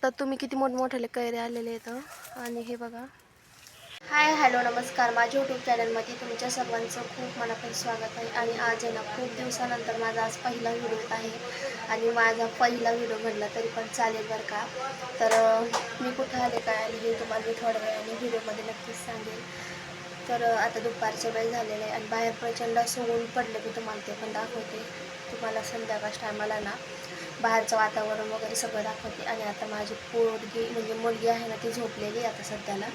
शकता तुम्ही किती मोठमोठ्याले कैरे आलेले आहेत. आणि हे बघा. हाय हॅलो नमस्कार, माझ्या यूट्यूब चॅनलमध्ये तुमच्या सर्वांचं खूप मनापासून स्वागत आहे. आणि आज आहे ना, खूप दिवसानंतर माझा आज पहिला व्हिडिओ येत आहे. आणि माझा पहिला व्हिडिओ म्हटला तरी पण चालेल बरं का. तर मी कुठं आले काय आले हे तुम्हाला मी थोड्या वेळाने व्हिडिओमध्ये नक्कीच सांगेल. तर आता दुपारचं वेळ झालेलं आहे आणि बाहेर प्रचंड असं ऊन पडलं, मी तुम्हाला ते पण दाखवते. तुम्हाला संध्याकाळच्या टायमाला ना बाहेरचं वातावरण वगैरे सगळं दाखवते. आणि आता माझी पोरगी म्हणजे मुलगी आहे ना, ती झोपलेली आता सध्याला.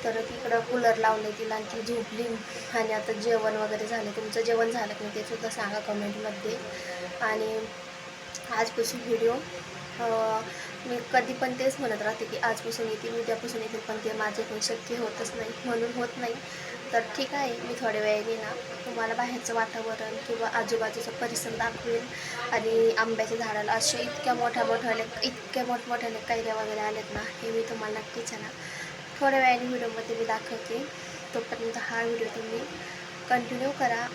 तर तिकडं कूलर लावले तिला आणि ती झोपली. आणि आता जेवण वगैरे झालं. तुमचं जेवण झालं की नाही ते सुद्धा सांगा कमेंटमध्ये. आणि आजपासून व्हिडिओ मी कधी पण तेच म्हणत राहते की आजपासून येतील उद्यापासून येतील, पण ते माझ्याकडून शक्य होतच नाही, म्हणून होत नाही. तर ठीक आहे, मी थोड्या वेळाने ना तुम्हाला बाहेरचं वातावरण किंवा आजूबाजूचा परिसर दाखवेल. आणि आंब्याच्या झाडाला असे इतक्या मोठमोठ्याने कैऱ्या वगैरे आलेत ना, हे मी तुम्हाला नक्कीच आहे ना थोड्या वेळाने व्हिडिओमध्ये मी दाखवते. तोपर्यंत हा व्हिडिओ तुम्ही कंटिन्यू करा.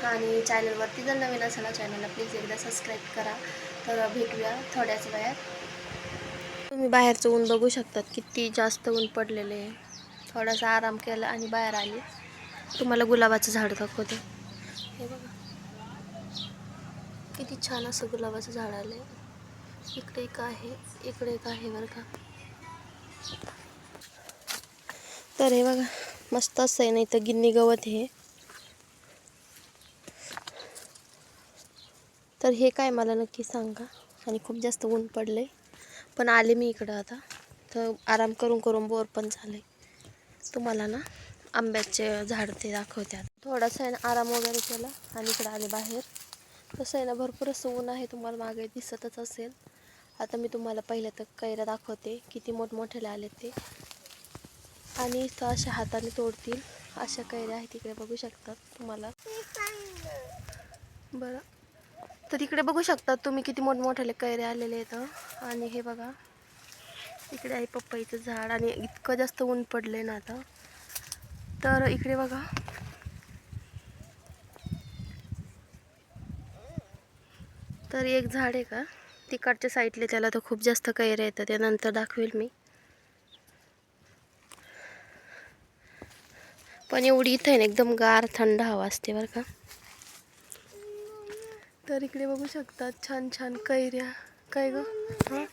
आणि चॅनलवरती जर नवीन असेल ना, चॅनलला प्लीज एकदा सबस्क्राईब करा. तर भेटूया थोड्याच वेळात. तुम्ही बाहेरचं ऊन बघू शकतात, किती जास्त ऊन पडलेले आहे. थोडासा आराम केला आणि बाहेर आली. तुम्हाला गुलाबाचं झाड दाखवते. हे बघा किती छान असं गुलाबाचं झाड आलं आहे. इकडे एक आहे, इकडे एक आहे बरं का. तर हे बघा मस्त असं आहे. नाही तर गिन्नी गवत हे. तर हे काय मला नक्की सांगा. आणि खूप जास्त ऊन पडले, पण आले मी इकडं आता. तर आराम करून करून बोर पण झाले. तुम्हाला ना आंब्याचे झाड ते दाखवतात. थोडासा आहे ना आराम वगैरे केला आणि इकडं आले बाहेर. तसं आहे ना भरपूर असं ऊन आहे, तुम्हाला मागे दिसतच असेल. आता मी तुम्हाला पहिल्या तर कैऱ्या दाखवते, किती मोठमोठ्याला आले ते. आणि इथं अशा हाताने तोडतील अशा कैऱ्या आहेत. तिकडे बघू शकतात तुम्हाला. बरं, तर इकडे बघू शकता तुम्ही किती मोठमोठ्याले कैरे आलेले आहेत. आणि हे बघा इकडे आहे पपईचं झाड. आणि इतकं जास्त ऊन पडले ना आता. तर इकडे बघा, तर एक झाड आहे का तिकडच्या साईडले, त्याला तर खूप जास्त कैऱ्या येतात. त्यानंतर दाखवेल मी. पण एवढी इथं आहे ना एकदम गार थंड हवा असते बरं का. तर इकडे बघू शकता छान छान कैऱ्या. काय ग, हां